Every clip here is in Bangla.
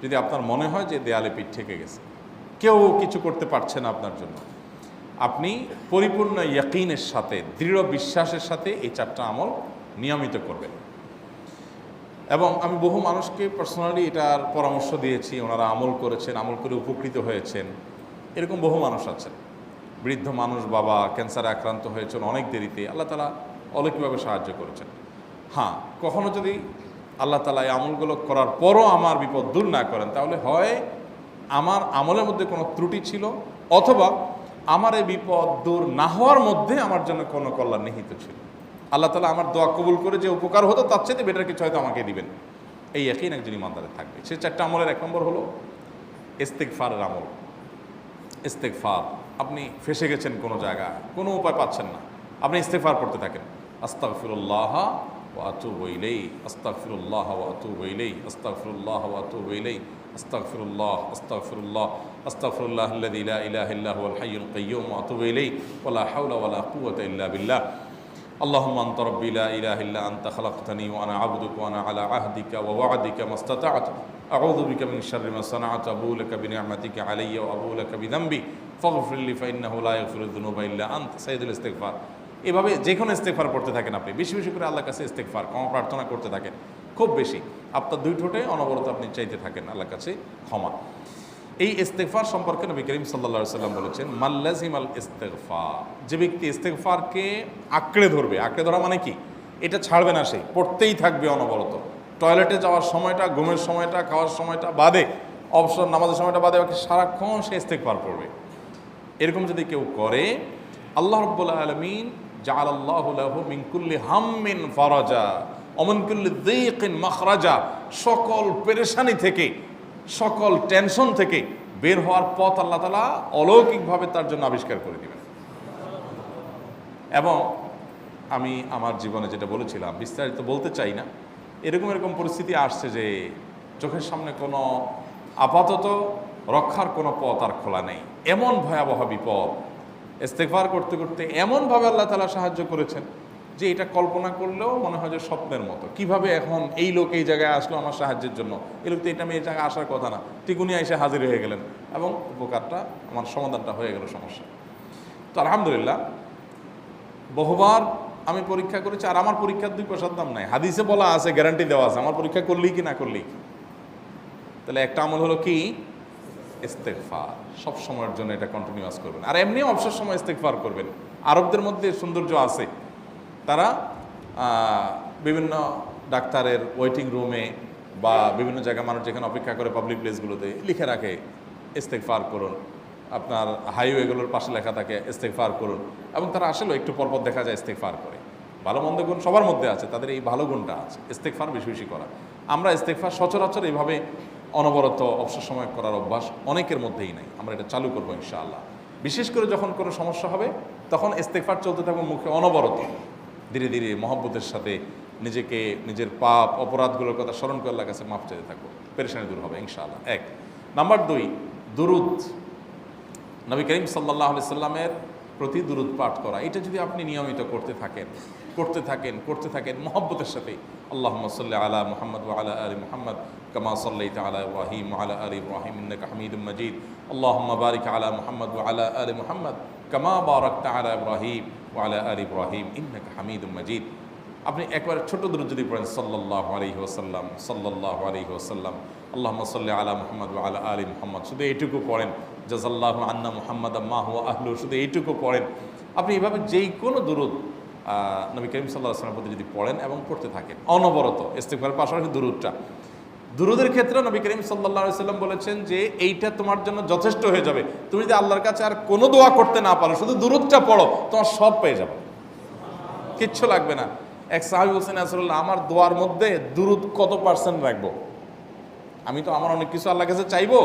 যদি আপনার মনে হয় যে দেয়ালে পিঠ ঠেকে গেছে, কেউ কিছু করতে পারছে না আপনার জন্য, আপনি পরিপূর্ণ ইয়াকিনের সাথে, দৃঢ় বিশ্বাসের সাথে এই 4টা আমল নিয়মিত করবেন। এবং আমি বহু মানুষকে পার্সোনালি এটার পরামর্শ দিয়েছি, ওনারা আমল করেছেন, আমল করে উপকৃত হয়েছেন। এরকম বহু মানুষ আছেন, বৃদ্ধ মানুষ, বাবা ক্যান্সারে আক্রান্ত হয়েছেন অনেক দেরিতে, আল্লাহ তাআলা অলৌকিকভাবে সাহায্য করেছেন। হ্যাঁ, কখনো যদি আল্লাহ তাআলা এই আমলগুলো করার পরও আমার বিপদ দূর না করেন, তাহলে হয় আমার আমলের মধ্যে কোনো ত্রুটি ছিল, অথবা আমার এই বিপদ দূর না হওয়ার মধ্যে আমার জন্য কোনো কল্যাণ নিহিত ছিল। আল্লাহ তাআলা আমার দোয়া কবুল করে যে উপকার হতো তার চাইতে বেটার কিছু হয়তো আমাকে দিবেন, এই ইয়াকিন একজন ইমানদারের থাকবে। সে 4টা আমলের 1 নম্বর হলো ইস্তেগফারের আমল। ইস্তেগফার, আপনি ফেসে গেছেন কোনো জায়গায়, কোনো উপায় পাচ্ছেন না, আপনি ইস্তেগফার করতে থাকেন। আস্তাগফিরুল্লাহ ওয়া আতুবু ইলাইহি, আস্তাগফিরুল্লাহ ওয়া আতুবু ইলাইহি, আস্তাগফিরুল্লাহ ওয়া আতুবু ইলাইহি, আস্তাগফিরুল্লাহ, আস্তাগফিরুল্লাহ, আস্তাগফিরুল্লাহাল্লাযী লা ইলাহা ইল্লা হুয়াল হাইয়ুল কাইয়্যুম ওয়া আতুবু ইলাইহি ওয়া লা হাওলা ওয়া লা কুওয়াতা ইল্লা বিল্লাহ। আল্লাহুম্মা আনতা রাব্বী লা ইলাহা ইল্লা আনতা খালাকতানি ওয়া আনা আবদুকা ওয়া আনা আলা আহদিকা ওয়া ওয়া'দিকা মাস্তাতা'তু আউযু বিকা মিন শাররি মা সানা'তু আবুউ লাকা বিনি'মাতিকা আলাইয়া ওয়া আবুউ লাকা বিযামবি ফাগফিরলি ফাইন্নাহু লা ইয়াগফিরুয যুনুবা ইল্লা আনতা। সাইয়্যিদুল ইস্তিগফার। এভাবে যে কোনো ইস্তেগফার করতে থাকেন, আপনি বেশি বেশি করে আল্লাহর কাছে ইস্তেগফার, ক্ষমা প্রার্থনা করতে থাকেন, খুব বেশি। আপনার 2 ঠোঁটে অনবরত আপনি চাইতে থাকেন আল্লাহর কাছে ক্ষমা। এই ইস্তেগফার সম্পর্কে নবী করিম সাল্লাল্লাহু আলাইহি ওয়াসাল্লাম বলেছেন, মাল্লাজিমাল ইস্তেগফার, যে ব্যক্তি ইস্তেগফারকে আঁকড়ে ধরবে, আঁকড়ে ধরা মানে কি, এটা ছাড়বে না, সে পড়তেই থাকবে অনবরত। টয়লেটে যাওয়ার সময়টা, ঘুমের সময়টা, খাওয়ার সময়টা বাদে, অবসর নামাজের সময়টা বাদে, সারাক্ষণ সে ইস্তেগফার পড়বে। এরকম যদি কেউ করে, আল্লাহ রাব্বুল আলামিন জাআলাল্লাহু লাহু মিন কুল্লি হাম্মিন ফারাজা ওয়া মিন কুল্লি যায়কিন মাখরাজা, সকল পেরেশানি থেকে, সকল টেনশন থেকে বের হওয়ার পথ আল্লাহ তাআলা অলৌকিকভাবে তার জন্য আবিষ্কার করে দিবেন। এবং আমি আমার জীবনে যেটা বলেছিলাম, বিস্তারিত বলতে চাই না, এরকম পরিস্থিতি আসছে যে চোখের সামনে কোনো আপাতত রক্ষার কোনো পথ আর খোলা নেই, এমন ভয়াবহ বিপদ। ইস্তেগফার করতে করতে এমনভাবে আল্লাহ তাআলা সাহায্য করেছেন যে এটা কল্পনা করলেও মনে হয় যে স্বপ্নের মতো। কিভাবে এখন এই লোক এই জায়গায় আসলো আমার সাহায্যের জন্য, এই লোক তো এটা আমি এই জায়গায় আসার কথা না, টিকুনি এসে হাজির হয়ে গেলেন এবং উপকারটা, আমার সমাধানটা হয়ে গেল সমস্যা। তো আলহামদুলিল্লাহ, বহুবার আমি পরীক্ষা করেছি, আর আমার পরীক্ষার 2 পয়সার দাম নাই। হাদিসে বলা আছে, গ্যারান্টি দেওয়া আছে, আমার পরীক্ষা করলেই কি না করলেই। তাহলে একটা আমল হলো কি, ইস্তেগফার। সব সময়ের জন্য এটা কন্টিনিউয়াস করবেন, আর এমনিও অবসর সময় ইস্তেগফার করবেন। আরবদের মধ্যে সৌন্দর্য আছে, তারা বিভিন্ন ডাক্তারের ওয়েটিং রুমে বা বিভিন্ন জায়গায় মানুষ যেখানে অপেক্ষা করে পাবলিক প্লেসগুলোতে লিখে রাখে ইস্তেগফার করুন, আপনার হাইওয়েগুলোর পাশে লেখা থাকে ইস্তেগফার করুন, এবং তারা আসলে একটু পরপর দেখা যায় ইস্তেগফার করে। ভালো মন্দ গুণ সবার মধ্যে আছে, তাদের এই ভালো গুণটা আছে, ইস্তেগফার বেশি বেশি করা। আমরা ইস্তেগফার সচরাচর এইভাবে অনবরত অবসর সময় করার অভ্যাস অনেকের মধ্যেই নাই। আমরা এটা চালু করবো ইনশাআল্লাহ। বিশেষ করে যখন কোনো সমস্যা হবে, তখন ইস্তেগফার চলতে থাকবে মুখে অনবরত, ধীরে ধীরে মহব্বতের সাথে নিজেকে, নিজের পাপ অপরাধগুলোর কথা স্মরণ করে আল্লাহর কাছে মাফ চাইতে থাকবো, পেরেশানি দূর হবে ইনশাআল্লাহ। 1 নাম্বার 2, দুরুদ। নবী করিম সাল্লাল্লাহু আলাইহি সাল্লামের প্রতি দুরুদ পাঠ করা, এটা যদি আপনি নিয়মিত করতে থাকেন মহব্বতের সাথে, আল্লাহুম্মা সাল্লি আলা মুহাম্মদ ওয়া আলা আলি মুহাম্মদ কামা সাল্লাইতা আলা ইব্রাহিম ওয়া আলা আলি ইব্রাহিম ইন্নাকা হামিদুম মাজিদ, আল্লাহুম্মা বারিক আলা মুহাম্মদ ওয়া আলা আলি মুহাম্মদ কামা বারাকতা আলা ইব্রাহিম ওয়া আলা আলি ইব্রাহিম ইন্নাকা হামিদুম মাজিদ। আপনি একবার ছোট দুরূদ যদি পড়েন, সাল্লাল্লাহু আলাইহি ওয়াসাল্লাম, সাল্লাল্লাহু আলাইহি ওয়াসাল্লাম, আল্লাহুম্মা সাল্লি আলা মুহাম্মদ ওয়া আলা আলি মুহাম্মদ, শুধু এইটুকু পড়েন। জাযাল্লাহু আন্না মুহাম্মাদাম মা হুয়া আহলু, শুধু এইটুকু পড়েন। আপনি এভাবে যেই কোনো দুরূদ নবী করিম সাল্লাল্লাহু আলাইহি ওয়াসাল্লামের প্রতি যদি পড়েন এবং পড়তে থাকেন অনবরত, ইস্তেগফারের পাশাপাশি দুরূদটা, দুরূদের ক্ষেত্রে নবী করিম সাল্লাল্লাহু আলাইহি ওয়াসাল্লাম বলেছেন যে এইটা তোমার জন্য যথেষ্ট হয়ে যাবে। তুমি যদি আল্লাহর কাছে আর কোনো দোয়া করতে না পারো, শুধু দুরূদটা পড়ো, তোমার সব পেয়ে যাবে, কিচ্ছু লাগবে না। এক সাহাবী বলছেন, রাসূলুল্লাহ, আমার দোয়ার মধ্যে দুরূদ কত % রাখবো? আমি তো আমার অনেক কিছু আল্লাহর কাছে চাইবো,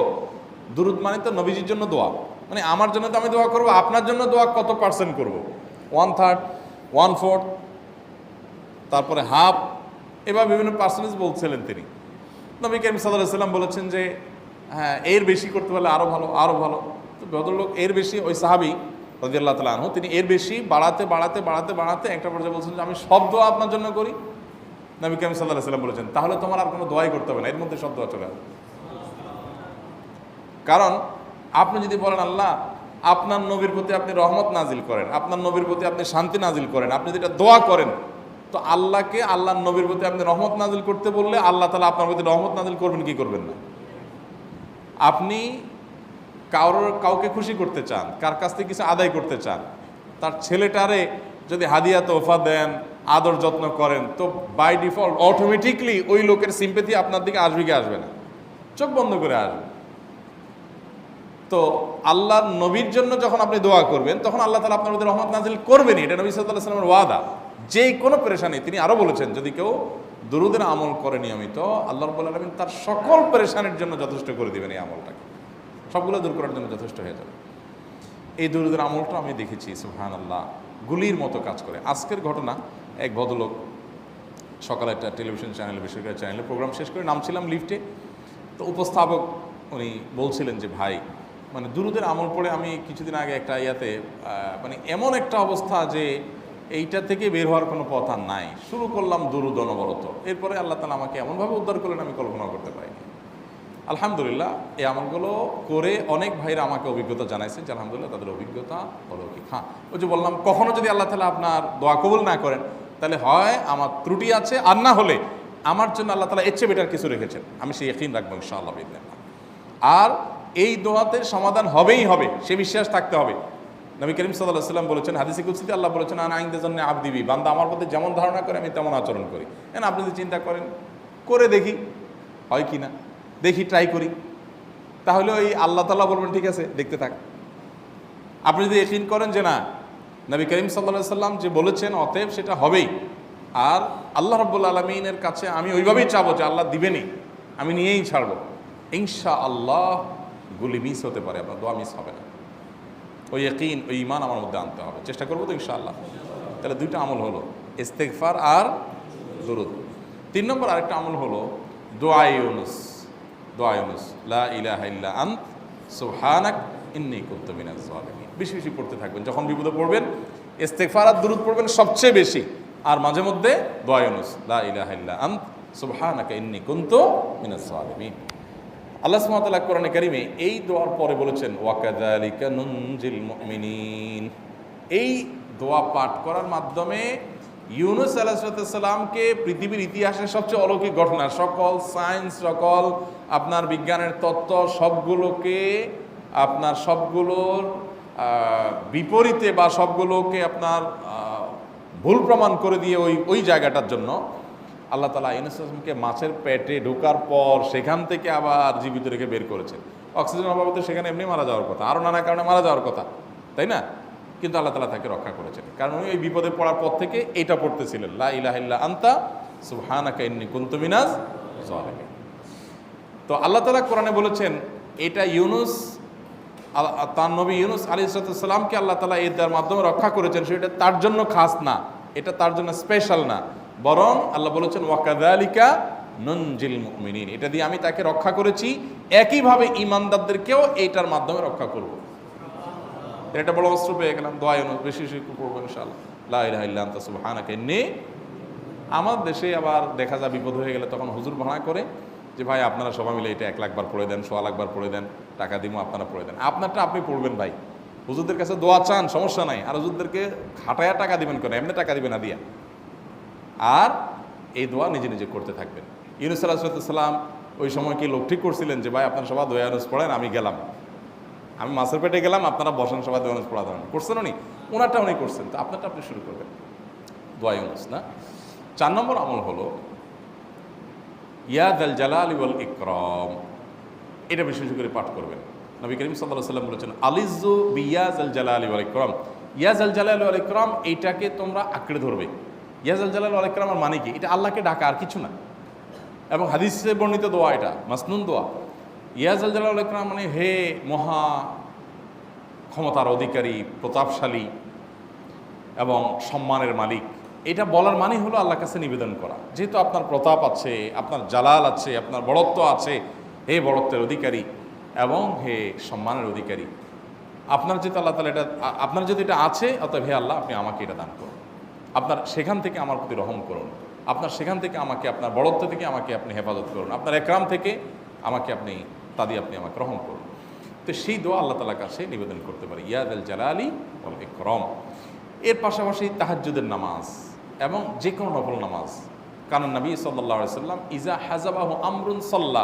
দুরূদ মানে তো নবীজির জন্য দোয়া, মানে আমার জন্য তো আমি দোয়া করবো, আপনার জন্য দোয়া কত % করবো? 1/3, 1/4, তারপরে হাফ, এবার বিভিন্ন পার্সেন্টেজ বলছিলেন তিনি। নবী করিম সাল্লাল্লাহু আলাইহি ওয়াসাল্লাম বলেছেন যে হ্যাঁ, এর বেশি করতে পারলে আরও ভালো, আরও ভালো। তো ভদ্রলোক এর বেশি, ওই সাহাবী রাদিয়াল্লাহু তাআলা আনহু, তিনি এর বেশি বাড়াতে একটা পর্যায়ে বলছেন যে আমি সব দোয়া আপনার জন্য করি। নবী করিম সাল্লাল্লাহু আলাইহি ওয়াসাল্লাম বলেছেন, তাহলে তোমার আর কোনো দোয়াই করতে হবে না, এর মধ্যে সব দোয়া চলে আসবে। কারণ আপনি যদি বলেন আল্লাহ আপনার নবীর প্রতি আপনি রহমত নাজিল করেন, আপনার নবীর প্রতি আপনি শান্তি নাজিল করেন, আপনি যেটা দোয়া করেন, তো আল্লাহকে আল্লাহর নবীর প্রতি আপনি রহমত নাজিল করতে বললে আল্লাহ তাআলা আপনার প্রতি রহমত নাজিল করবেন কি করবেন না? আপনি কাউকে খুশি করতে চান, কার কাছ থেকে কিছু আদায় করতে চান, তার ছেলেটারে যদি হাদিয়া তোহফা দেন, আদর যত্ন করেন, তো বাই ডিফল্ট অটোমেটিকলি ওই লোকের সিম্পেথি আপনার দিকে আসবে কি আসবে না? চোখ বন্ধ করে আসবে। তো আল্লাহর নবীর জন্য যখন আপনি দোয়া করবেন তখন আল্লাহ তাআলা আপনার মধ্যে রহমত নাজিল করবেনই, এটা নবী সাল্লাল্লাহু আলাইহি ওয়াসাল্লামের ওয়াদা। যে কোনো পেরেশানি, তিনি আরো বলেছেন যদি কেউ দুরূদের আমল করে নিয়মিত, আল্লাহ রাব্বুল আলামিন তার সকল পেরেশানির জন্য যথেষ্ট করে দিবেন। এই আমলটাকে সবগুলো দূর করার জন্য যথেষ্ট হয়ে যাবে। এই দুরূদের আমলটা আমি দেখেছি সুবহানাল্লাহ গুলির মতো কাজ করে। আজকের ঘটনা, এক ভদ্রলোক সকালে একটা টেলিভিশন চ্যানেলে, বেসরকারি চ্যানেলে প্রোগ্রাম শেষ করে নামছিলাম লিফটে, তো উপস্থাপক উনি বলছিলেন যে ভাই মানে দুরূদের আমল পড়ে আমি কিছুদিন আগে একটা ইয়াতে মানে এমন একটা অবস্থা যে এইটা থেকে বের হওয়ার কোনো পথ আর নাই, শুরু করলাম দুরূদ অনবরত, এরপরে আল্লাহ তাআলা আমাকে এমনভাবে উদ্ধার করলেন আমি কল্পনা করতে পারিনি। আলহামদুলিল্লাহ এই আমলগুলো করে অনেক ভাইরা আমাকে অভিজ্ঞতা জানাইছে যে আলহামদুলিল্লাহ তাদের অভিজ্ঞতা অলৌকিক। হ্যাঁ, ওই যে বললাম কখনো যদি আল্লাহ তাআলা আপনার দোয়া কবুল না করেন তাহলে হয় আমার ত্রুটি আছে, আর না হলে আমার জন্য আল্লাহ তাআলা এর চেয়ে বেটার কিছু রেখেছেন, আমি সেই ইয়াকিন রাখবো ইনশাআল্লাহ বিইذنিল্লাহ। আর এই দোয়াতে সমাধান হবেই হবে, সে বিশ্বাস থাকতে হবে। নবী করিম সাল্লাল্লাহু আলাইহি ওয়াসাল্লাম বলেছেন, হাদিসে কুদসিতে আল্লাহ বলেছেন আনা ইনদা যান্নি আবদি বি, বান্দা আমার প্রতি যেমন ধারণা করে আমি তেমন আচরণ করি। এখন আপনি যদি চিন্তা করেন করে দেখি হয় কি না, দেখি ট্রাই করি, তাহলে ওই আল্লাহ তাআলা বলবেন ঠিক আছে দেখতে থাক। আপনি যদি ইয়াকিন করেন যে না নবী করিম সাল্লাল্লাহু আলাইহি ওয়াসাল্লাম যে বলেছেন অতএব সেটা হবেই, আর আল্লাহ রাব্বুল আলামিনের কাছে আমি ওইভাবেই চাবো যে আল্লাহ দিবেনই, আমি নিয়েই ছাড়বো, ইনশাআল্লাহ গুলি মিস হতে পারে, আপনার দোয়া মিস হবে না। ওই ইয়াকিন, ওই ঈমান আমার মধ্যে আনতে হবে, চেষ্টা করবো তো ইনশাআল্লাহ। তাহলে দুইটা আমল হলো, ইস্তেগফার আর দুরূদ। 3 নম্বর আরেকটা আমল হলো দোয়া ইউনুস। দোয়া ইউনুস, লা ইলাহা ইল্লা আন্ত সুবহানাক ইন্নী কুনতু মিনাজ জালিমিন। বেশি বেশি পড়তে থাকবেন, যখন বিপদে পড়বেন ইস্তেগফার আর দুরূদ পড়বেন সবচেয়ে বেশি, আর মাঝে মধ্যে দোয়া ইউনুস, লা ইলাহা ইল্লা আন্ত সুবহানাকা ইন্নী কুনতু মিনাজ জালিমিন। আল্লাহ সুবহানাহু ওয়া তাআলা কোরআনে কারিমে এই দোয়ার পরে বলেছেন ওয়াকাযালিকা নুনজিল মুমিনিন। এই দোয়া পাঠ করার মাধ্যমে ইউনুস আলাইহিস সালামকে পৃথিবীর ইতিহাসের সবচেয়ে অলৌকিক ঘটনা, সকল সায়েন্স, সকল আপনার বিজ্ঞানের তত্ত্ব সবগুলোকে আপনার সবগুলোর বিপরীতে বা সবগুলোকে আপনার ভুল প্রমাণ করে দিয়ে ওই জায়গাটার জন্য আল্লাহ তাআলা ইউনুস আলাইহিসকে মাছের পেটে ঢোকার পর সেখান থেকে আবার জীবিত রেখে বের করেছেন। অক্সিজেন অভাবে তো সেখানে এমনি মারা যাওয়ার কথা, আরও নানা কারণে মারা যাওয়ার কথা, তাই না? কিন্তু আল্লাহ তাআলা তাকে রক্ষা করেছেন, কারণ উনি ওই বিপদে পড়ার পর থেকে এইটা পড়তেছিলেন, লা ইলাহা ইল্লা আনতা সুবহানাকা ইন্নী কুনতু মিনাজ জালিমিন। তো আল্লাহ তাআলা কোরআনে বলেছেন এটা ইউনুস, তার নবী ইউনুস আলাইহিস সালামকে আল্লাহ তাআলা এর মাধ্যমে রক্ষা করেছেন, সেটা তার জন্য খাস না, এটা তার জন্য স্পেশাল না, বরং আল্লাহ বলেছেন ওয়াকাযালিকা নুনজিল মুমিনিন, এটা দিয়ে আমি তাকে রক্ষা করেছি, একইভাবে ঈমানদারদেরকেও এইটার মাধ্যমে রক্ষা করব। এটা বড় অস্ত্র পেয়ে গেলাম। দোয়া ইউনুস বেশি বেশি পড়বো ইনশাআল্লাহ, লা ইলাহা ইল্লা আনতা সুবহানাকা ইন্নী। আমার দেশে আবার দেখা যায় বিপদ হয়ে গেলে তখন হুজুর ভাড়া করে যে ভাই আপনারা সবাই মিলে এটা 1 লাখ বার পড়ে দেন, 1.25 লাখ বার পড়ে দেন, টাকা দিব আপনারা পড়ে দেন। আপনারটা আপনি পড়বেন ভাই, হুজুরদের কাছে দোয়া চান সমস্যা নাই, আর হুজুরদেরকে খাটায়া টাকা দিবেন কেন, এমনি টাকা দিবেন না দিয়া। আর এই দোয়া নিজে নিজে করতে থাকবেন। ইউনুস আলাইহিস সালাম ওই সময় কি লোক ঠিক করছিলেন যে ভাই আপনারা সবাই দোয়া ইউনুস পড়েন, আমি গেলাম, আমি মাছের পেটে গেলাম, আপনারা বসেন সবাই দোয়া ইউনুস পড়া ধরেন, করছেন উনি, ওনারটা উনি করছেন, তো আপনারটা আপনি শুরু করবেন দোয়া ইউনুস না। 4 নম্বর আমল হলো ইয়া যাল জালালি ওয়াল ইকরাম, এটা বিশেষ করে পাঠ করবেন। নবী করিম সাল্লাল্লাহু আলাইহি ওয়াসাল্লাম বলেছেন আলিজু বিয়া যাল জালালি ওয়াল ইকরাম, ইয়া যাল জালালি ওয়াল ইকরাম এইটাকে তোমরা আঁকড়ে ধরবে। ইয়া যাল জালালি ওয়াল ইকরামের মানে কি? এটা আল্লাহকে ডাকা, আর কিছু না, এবং হাদিসে বর্ণিত দোয়া, এটা মাসনুন দোয়া। ইয়া যাল জালালি ওয়াল ইকরাম মানে হে মহা ক্ষমতার অধিকারী, প্রতাপশালী এবং সম্মানের মালিক, এটা বলার মানে হলো আল্লাহর কাছে নিবেদন করা, যেহেতু আপনার প্রতাপ আছে, আপনার জালাল আছে, আপনার বড়ত্ব আছে, হে বড়ত্বের অধিকারী এবং হে সম্মানের অধিকারী, আপনার যেহেতু আল্লাহ তাআলা এটা, আপনার যদি এটা আছে, অতএব হে আল্লাহ আপনি আমাকে এটা দান করুন, আপনার সেখান থেকে আমার প্রতি রহম করুন, আপনার সেখান থেকে আমাকে, আপনার বড়ত্ব থেকে আমাকে আপনি হেফাজত করুন, আপনার একরাম থেকে আমাকে আপনি, তা দিয়ে আপনি আমাকে রহম করুন। তো সেই দোয়া আল্লাহ তাআলার কাছে নিবেদন করতে পারি, ইয়া যাল জালালি ওয়াল ইকরাম। এর পাশাপাশি তাহাজ্জুদের নামাজ এবং যে কোনো নফল নামাজ, কারণ নবী সাল্লাল্লাহু আলাইহি সাল্লাম ইজা হাজাবাহু আমরুন সাল্লা,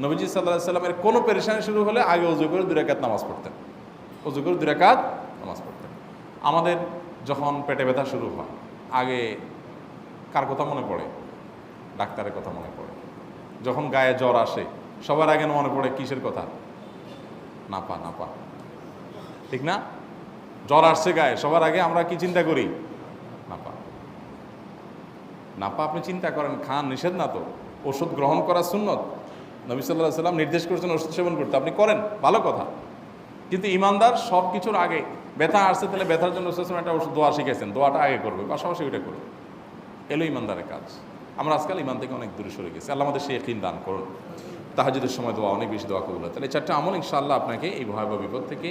নবীজি সাল্লাল্লাহু আলাইহি সাল্লামের কোনো পেরেশানি শুরু হলে আগে ওযু করে 2 রাকাত নামাজ পড়তেন, ওযু করে 2 রাকাত নামাজ পড়তেন। আমাদের যখন পেটে ব্যথা শুরু হয় আগে কার কথা মনে পড়ে? ডাক্তারের কথা মনে পড়ে। যখন গায়ে জ্বর আসে সবার আগে মনে পড়ে কিসের কথা? নাপা, নাপা, ঠিক না? জ্বর আসছে গায়ে, সবার আগে আমরা কি চিন্তা করি? নাপা। নাপা আপনি চিন্তা করেন, খান, নিষেধ না তো, ওষুধ গ্রহণ করা সুন্নত, নবী সাল্লাল্লাহু আলাইহি সাল্লাম নির্দেশ করেছেন ওষুধ সেবন করতে, আপনি করেন, ভালো কথা। কিন্তু ইমানদার সব কিছুর আগে ব্যথা আসছে, তাহলে ব্যথার জন্য একটা ওষুধ দোয়া শিখেছেন, দোয়াটা আগে করবে, পাশাপাশি ওইটা করবে, এলো ইমানদারের কাজ। আমরা আজকাল ইমান থেকে অনেক দূরে সরে গেছি। আল্লাহ আমাদের সেই ইয়াকিন দান করুন। তাহাজ্জুদের সময় দোয়া, অনেক বেশি দোয়া কবুল হয়। তাহলে 4টা আমল ইনশাআল্লাহ আপনাকে এই ভয়াবহ বিপদ থেকে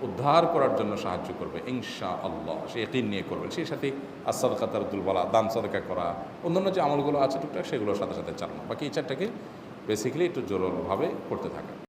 উদ্ধার করার জন্য সাহায্য করবে ইনশাআল্লাহ। সে ইয়াকিন নিয়ে করবেন। সেই সাথে as-সাদকাতু তারদুল বালা, দান সদকা করা, অন্যান্য যে আমলগুলো আছে টুকটাক সেগুলোর সাথে সাথে চালানো। বাকি এই 4টাকে বেসিক্যালি একটু জোরালোভাবে করতে থাকা।